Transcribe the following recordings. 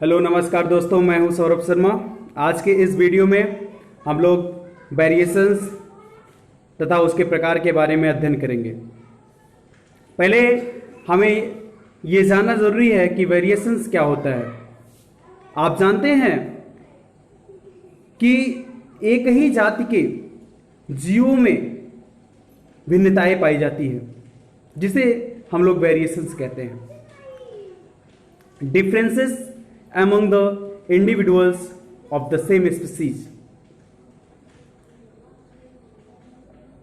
Hello नमस्कार दोस्तों, मैं हूं सौरभ शर्मा। आज के इस वीडियो में हम लोग वेरिएशंस तथा उसके प्रकार के बारे में अध्ययन करेंगे। पहले हमें ये जानना ज़रूरी है कि वेरिएशंस क्या होता है। आप जानते हैं कि एक ही जाति के जीवों में भिन्नताएं पाई जाती हैं, जिसे हम लोग वेरिएशंस कहते हैं। Differences among the individuals of the same species।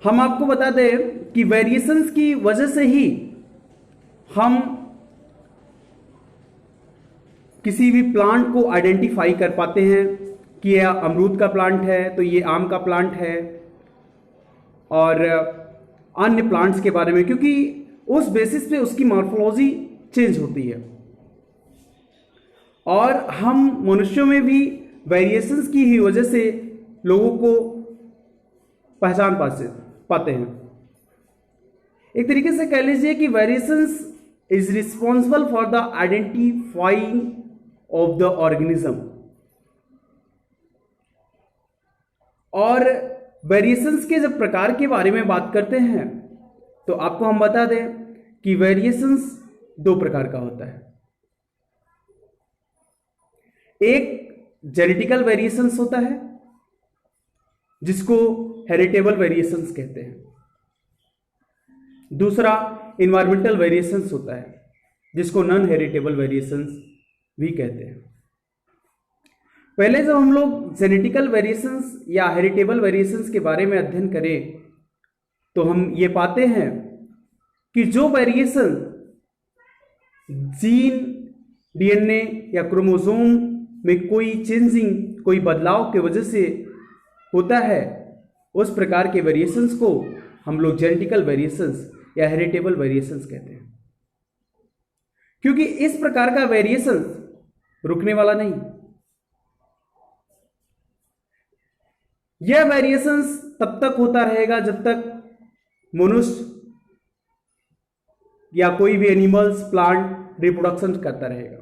हम आपको बता दें कि वेरिएशंस की वजह से ही हम किसी भी प्लांट को आइडेंटिफाई कर पाते हैं कि यह अमरूद का प्लांट है तो ये आम का प्लांट है, और अन्य प्लांट्स के बारे में, क्योंकि उस बेसिस पे उसकी मॉर्फोलॉजी चेंज होती है। और हम मनुष्यों में भी वेरिएशंस की ही वजह से लोगों को पहचान पाते हैं। एक तरीके से कह लीजिए कि variations is responsible for the identifying of the organism. और वेरिएशंस के जब प्रकार के बारे में बात करते हैं तो आपको हम बता दें कि वेरिएशंस दो प्रकार का होता है। एक जेनेटिकल वेरिएशंस होता है जिसको हेरिटेबल वेरिएशंस कहते हैं। दूसरा इन्वायरमेंटल वेरिएशंस होता है जिसको नॉन हेरिटेबल वेरिएशंस भी कहते हैं। पहले जब हम लोग जेनेटिकल वेरिएशंस या हेरिटेबल वेरिएशंस के बारे में अध्ययन करें तो हम ये पाते हैं कि जो वेरिएशन जीन, डीएनए या क्रोमोसोम में कोई चेंजिंग, कोई बदलाव के वजह से होता है, उस प्रकार के वेरिएशंस को हम लोग जेनेटिकल वेरिएशंस या हेरिटेबल वेरिएशंस कहते हैं। क्योंकि इस प्रकार का वेरिएशंस रुकने वाला नहीं। यह वेरिएशंस तब तक होता रहेगा जब तक मनुष्य या कोई भी एनिमल्स, प्लांट रिप्रोडक्शन करता रहेगा।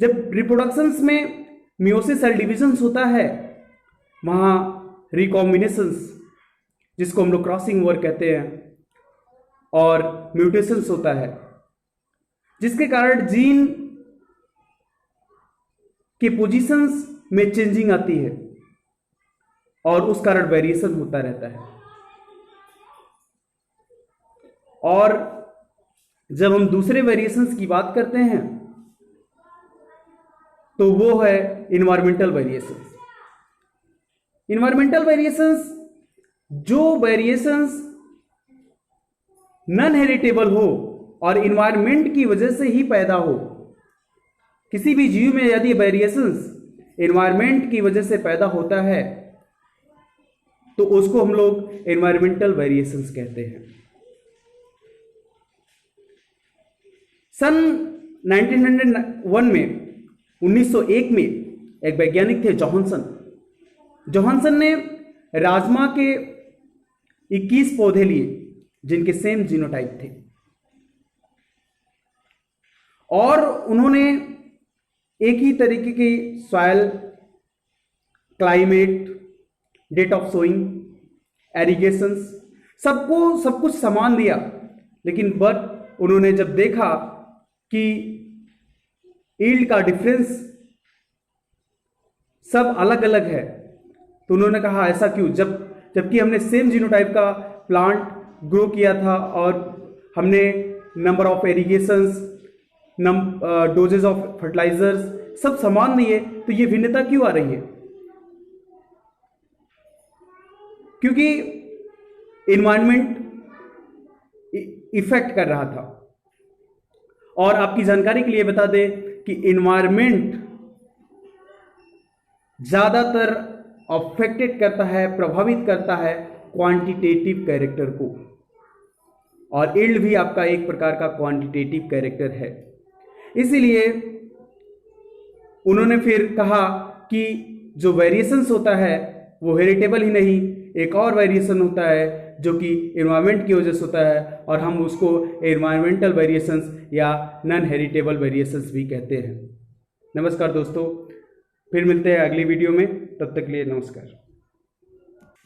जब रिप्रोडक्शंस में मियोसिस सेल डिविजन्स होता है, वहां रिकॉम्बिनेशंस, जिसको हम लोग क्रॉसिंग ओवर कहते हैं, और म्यूटेशंस होता है, जिसके कारण जीन के पोजीशंस में चेंजिंग आती है और उस कारण वेरिएशन होता रहता है। और जब हम दूसरे वेरिएशंस की बात करते हैं तो वो है इन्वायरमेंटल वेरिएशंस। इन्वायरमेंटल वेरिएशंस, जो वेरिएशंस नॉन हेरिटेबल हो और इन्वायरमेंट की वजह से ही पैदा हो। किसी भी जीव में यदि वेरिएशंस इन्वायरमेंट की वजह से पैदा होता है तो उसको हम लोग इन्वायरमेंटल वेरिएशंस कहते हैं। सन 1901 में एक वैज्ञानिक थे जॉनसन ने राजमा के 21 पौधे लिए जिनके सेम जीनोटाइप थे, और उन्होंने एक ही तरीके की soil, climate, date of sowing, irrigations, सब कुछ समान दिया। लेकिन बट उन्होंने जब देखा कि यील्ड का डिफरेंस सब अलग अलग है तो उन्होंने कहा ऐसा क्यों, जबकि हमने सेम जीनोटाइप का प्लांट ग्रो किया था और हमने number of irrigations, doses of fertilisers सब समान नहीं है, तो ये भिन्नता क्यों आ रही है? क्योंकि इन्वायरमेंट इफेक्ट कर रहा था। और आपकी जानकारी के लिए बता दें कि इन्वायरमेंट ज्यादातर अफेक्टेड करता है, प्रभावित करता है क्वांटिटेटिव कैरेक्टर को, और यील्ड भी आपका एक प्रकार का क्वांटिटेटिव कैरेक्टर है। इसीलिए उन्होंने फिर कहा कि जो वेरिएशंस होता है वो हेरिटेबल ही नहीं, एक और वेरिएशन होता है जो कि एनवायरनमेंट की वजह से होता है, और हम उसको एनवायरमेंटल वेरिएशंस या नॉन हेरिटेबल वेरिएशंस भी कहते हैं। नमस्कार दोस्तों, फिर मिलते हैं अगली वीडियो में, तब तक के लिए नमस्कार।